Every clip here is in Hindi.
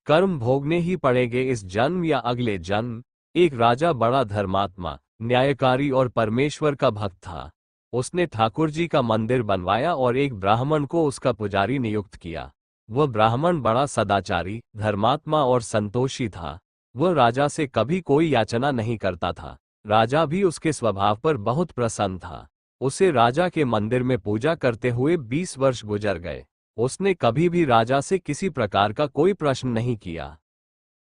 कर्म भोगने ही पड़ेंगे इस जन्म या अगले जन्म। एक राजा बड़ा धर्मात्मा, न्यायकारी और परमेश्वर का भक्त था। उसने ठाकुर जी का मंदिर बनवाया और एक ब्राह्मण को उसका पुजारी नियुक्त किया। वह ब्राह्मण बड़ा सदाचारी, धर्मात्मा और संतोषी था। वह राजा से कभी कोई याचना नहीं करता था। राजा भी उसके स्वभाव पर बहुत प्रसन्न था। उसे राजा के मंदिर में पूजा करते हुए 20 वर्ष गुजर गए। उसने कभी भी राजा से किसी प्रकार का कोई प्रश्न नहीं किया।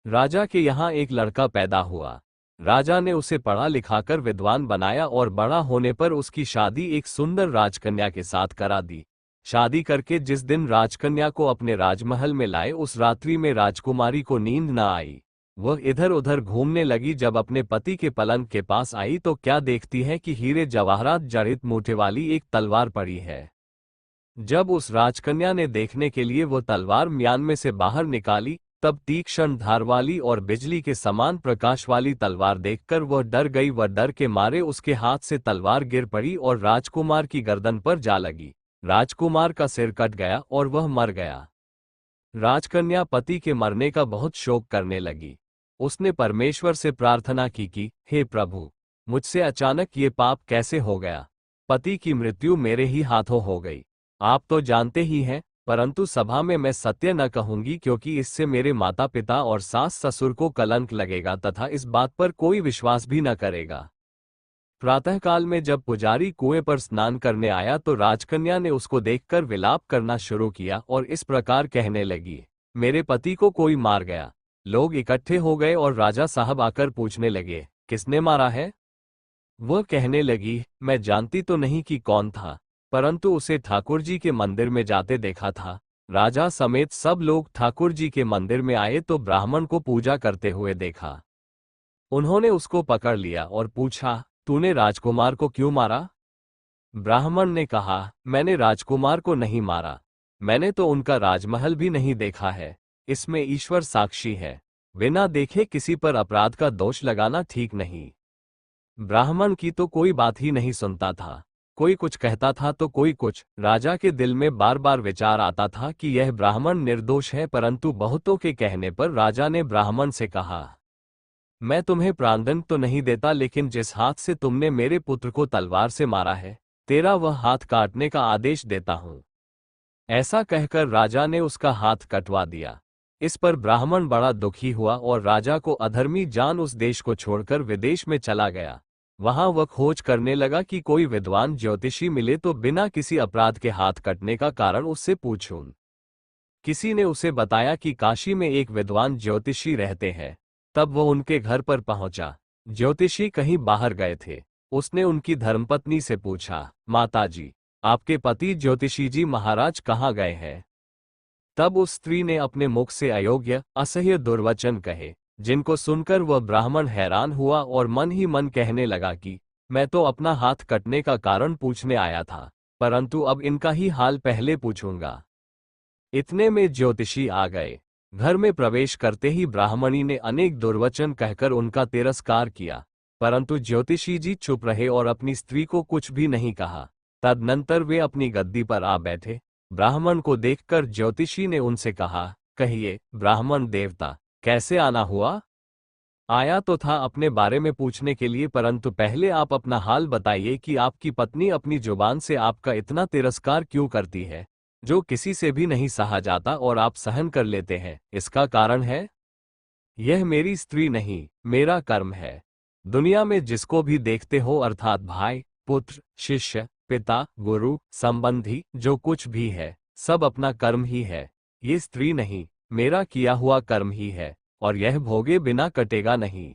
राजा के यहाँ एक लड़का पैदा हुआ। राजा ने उसे पढ़ा लिखाकर विद्वान बनाया और बड़ा होने पर उसकी शादी एक सुंदर राजकन्या के साथ करा दी। शादी करके जिस दिन राजकन्या को अपने राजमहल में लाए, उस रात्रि में राजकुमारी को नींद न आई। वह इधर उधर घूमने लगी। जब अपने पति के पलंग के पास आई तो क्या देखती है कि हीरे जवाहरात जड़ित मूठे वाली एक तलवार पड़ी है। जब उस राजकन्या ने देखने के लिए वो तलवार म्यान में से बाहर निकाली, तब तीक्ष्ण धार वाली और बिजली के समान प्रकाश वाली तलवार देखकर वह डर गई। वह डर के मारे उसके हाथ से तलवार गिर पड़ी और राजकुमार की गर्दन पर जा लगी। राजकुमार का सिर कट गया और वह मर गया। राजकन्या पति के मरने का बहुत शोक करने लगी। उसने परमेश्वर से प्रार्थना की कि हे प्रभु, मुझसे अचानक ये पाप कैसे हो गया। पति की मृत्यु मेरे ही हाथों हो गई। आप तो जानते ही हैं, परंतु सभा में मैं सत्य न कहूंगी, क्योंकि इससे मेरे माता पिता और सास ससुर को कलंक लगेगा तथा इस बात पर कोई विश्वास भी न करेगा। प्रातःकाल में जब पुजारी कुएं पर स्नान करने आया तो राजकन्या ने उसको देखकर विलाप करना शुरू किया और इस प्रकार कहने लगी, मेरे पति को कोई मार गया। लोग इकट्ठे हो गए और राजा साहब आकर पूछने लगे, किसने मारा है। वह कहने लगी, मैं जानती तो नहीं कि कौन था, परंतु उसे ठाकुर जी के मंदिर में जाते देखा था। राजा समेत सब लोग ठाकुर जी के मंदिर में आए तो ब्राह्मण को पूजा करते हुए देखा। उन्होंने उसको पकड़ लिया और पूछा, तूने राजकुमार को क्यों मारा। ब्राह्मण ने कहा, मैंने राजकुमार को नहीं मारा। मैंने तो उनका राजमहल भी नहीं देखा है। इसमें ईश्वर साक्षी है। बिना देखे किसी पर अपराध का दोष लगाना ठीक नहीं। ब्राह्मण की तो कोई बात ही नहीं सुनता था। कोई कुछ कहता था तो कोई कुछ। राजा के दिल में बार बार विचार आता था कि यह ब्राह्मण निर्दोष है, परंतु बहुतों के कहने पर राजा ने ब्राह्मण से कहा, मैं तुम्हें प्राणदंड तो नहीं देता, लेकिन जिस हाथ से तुमने मेरे पुत्र को तलवार से मारा है, तेरा वह हाथ काटने का आदेश देता हूं। ऐसा कहकर राजा ने उसका हाथ कटवा दिया। इस पर ब्राह्मण बड़ा दुखी हुआ और राजा को अधर्मी जान उस देश को छोड़कर विदेश में चला गया। वहां वह खोज करने लगा कि कोई विद्वान ज्योतिषी मिले तो बिना किसी अपराध के हाथ कटने का कारण उससे पूछूं। किसी ने उसे बताया कि काशी में एक विद्वान ज्योतिषी रहते हैं। तब वो उनके घर पर पहुंचा। ज्योतिषी कहीं बाहर गए थे। उसने उनकी धर्मपत्नी से पूछा, माताजी, आपके पति ज्योतिषी जी महाराज कहाँ गए हैं। तब उस स्त्री ने अपने मुख से अयोग्य असह्य दुर्वचन कहे, जिनको सुनकर वह ब्राह्मण हैरान हुआ और मन ही मन कहने लगा कि मैं तो अपना हाथ कटने का कारण पूछने आया था, परंतु अब इनका ही हाल पहले पूछूंगा। इतने में ज्योतिषी आ गए। घर में प्रवेश करते ही ब्राह्मणी ने अनेक दुर्वचन कहकर उनका तिरस्कार किया, परंतु ज्योतिषी जी चुप रहे और अपनी स्त्री को कुछ भी नहीं कहा। तदनंतर वे अपनी गद्दी पर आ बैठे। ब्राह्मण को देखकर ज्योतिषी ने उनसे कहा, कहिए ब्राह्मण देवता, कैसे आना हुआ। आया तो था अपने बारे में पूछने के लिए, परंतु पहले आप अपना हाल बताइए कि आपकी पत्नी अपनी जुबान से आपका इतना तिरस्कार क्यों करती है, जो किसी से भी नहीं सहा जाता और आप सहन कर लेते हैं। इसका कारण है, यह मेरी स्त्री नहीं, मेरा कर्म है। दुनिया में जिसको भी देखते हो, अर्थात भाई, पुत्र, शिष्य, पिता, गुरु, संबंधी, जो कुछ भी है, सब अपना कर्म ही है। ये स्त्री नहीं, मेरा किया हुआ कर्म ही है, और यह भोगे बिना कटेगा नहीं।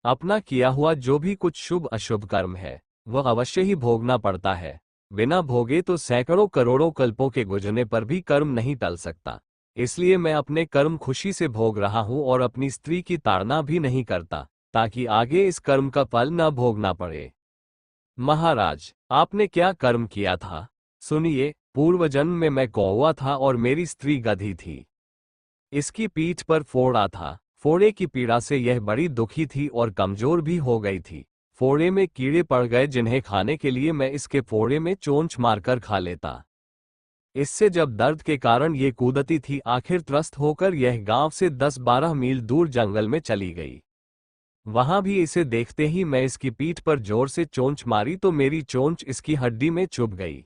अपना किया हुआ जो भी कुछ शुभ अशुभ कर्म है, वह अवश्य ही भोगना पड़ता है। बिना भोगे तो सैकड़ों करोड़ों कल्पों के गुजरने पर भी कर्म नहीं टल सकता। इसलिए मैं अपने कर्म खुशी से भोग रहा हूं और अपनी स्त्री की ताड़ना भी नहीं करता, ताकि आगे इस कर्म का फल न भोगना पड़े। महाराज, आपने क्या कर्म किया था, सुनिए। पूर्व जन्म में मैं कौवा था और मेरी स्त्री गधी थी। इसकी पीठ पर फोड़ा था। फोड़े की पीड़ा से यह बड़ी दुखी थी और कमजोर भी हो गई थी। फोड़े में कीड़े पड़ गए, जिन्हें खाने के लिए मैं इसके फोड़े में चोंच मारकर खा लेता। इससे जब दर्द के कारण ये कूदती थी, आखिर त्रस्त होकर यह गांव से 10-12 मील दूर जंगल में चली गई। वहां भी इसे देखते ही मैं इसकी पीठ पर जोर से चोंच मारी तो मेरी चोंच इसकी हड्डी में चुभ गई।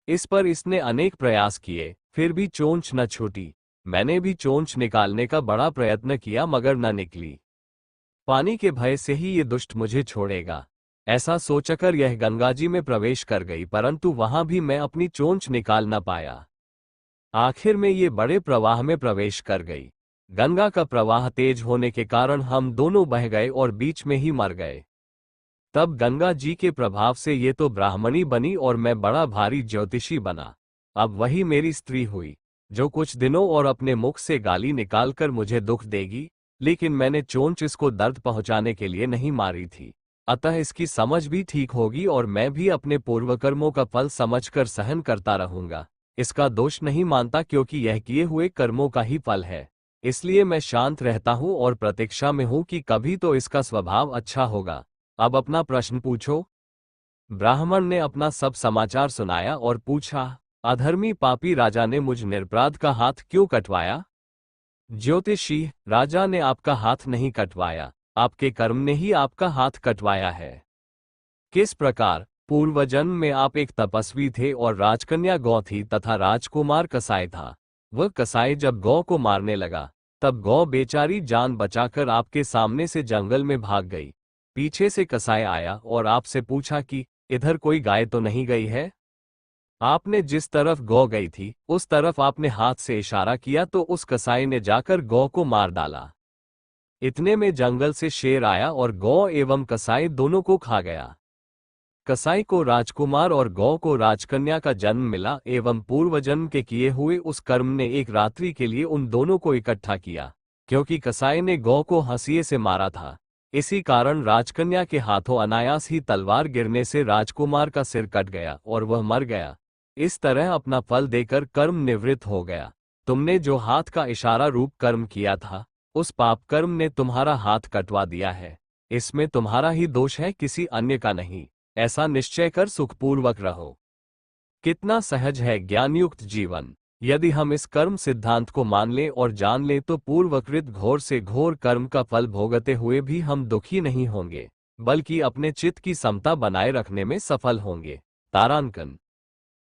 इस पर इसने अनेक प्रयास किए, फिर भी चोंच न छूटी। मैंने भी चोंच निकालने का बड़ा प्रयत्न किया मगर न निकली। पानी के भय से ही ये दुष्ट मुझे छोड़ेगा, ऐसा सोचकर यह गंगाजी में प्रवेश कर गई, परंतु वहां भी मैं अपनी चोंच निकाल न पाया। आखिर में ये बड़े प्रवाह में प्रवेश कर गई। गंगा का प्रवाह तेज होने के कारण हम दोनों बह गए और बीच में ही मर गए। तब गंगा जी के प्रभाव से ये तो ब्राह्मणी बनी और मैं बड़ा भारी ज्योतिषी बना। अब वही मेरी स्त्री हुई, जो कुछ दिनों और अपने मुख से गाली निकालकर मुझे दुख देगी, लेकिन मैंने चोंच इसको दर्द पहुंचाने के लिए नहीं मारी थी। अतः इसकी समझ भी ठीक होगी और मैं भी अपने पूर्वकर्मों का फल समझकर सहन करता रहूंगा। इसका दोष नहीं मानता, क्योंकि यह किए हुए कर्मों का ही फल है। इसलिए मैं शांत रहता हूं और प्रतीक्षा में हूं कि कभी तो इसका स्वभाव अच्छा होगा। अब अपना प्रश्न पूछो। ब्राह्मण ने अपना सब समाचार सुनाया और पूछा, अधर्मी पापी राजा ने मुझ निरपराध का हाथ क्यों कटवाया? ज्योतिषी, राजा ने आपका हाथ नहीं कटवाया, आपके कर्म ने ही आपका हाथ कटवाया है। किस प्रकार? पूर्व जन्म में आप एक तपस्वी थे और राजकन्या गौ थी तथा राजकुमार कसाई था। वह कसाई जब गौ को मारने लगा, तब गौ बेचारी जान बचाकर आपके सामने से जंगल में भाग गई। पीछे से कसाई आया और आपसे पूछा कि इधर कोई गाय तो नहीं गई है? आपने जिस तरफ गौ गई थी उस तरफ आपने हाथ से इशारा किया तो उस कसाई ने जाकर गौ को मार डाला। इतने में जंगल से शेर आया और गौ एवं कसाई दोनों को खा गया। कसाई को राजकुमार और गौ को राजकन्या का जन्म मिला एवं पूर्व जन्म के किए हुए उस कर्म ने एक रात्रि के लिए उन दोनों को इकट्ठा किया। क्योंकि कसाई ने गौ को हंसिए से मारा था, इसी कारण राजकन्या के हाथों अनायास ही तलवार गिरने से राजकुमार का सिर कट गया और वह मर गया। इस तरह अपना फल देकर कर्म निवृत्त हो गया। तुमने जो हाथ का इशारा रूप कर्म किया था, उस पाप कर्म ने तुम्हारा हाथ कटवा दिया है। इसमें तुम्हारा ही दोष है, किसी अन्य का नहीं। ऐसा निश्चय कर सुखपूर्वक रहो। कितना सहज है ज्ञानयुक्त जीवन। यदि हम इस कर्म सिद्धांत को मान लें और जान लें तो पूर्वकृत घोर से घोर कर्म का फल भोगते हुए भी हम दुखी नहीं होंगे, बल्कि अपने चित्त की समता बनाए रखने में सफल होंगे। तारांकन।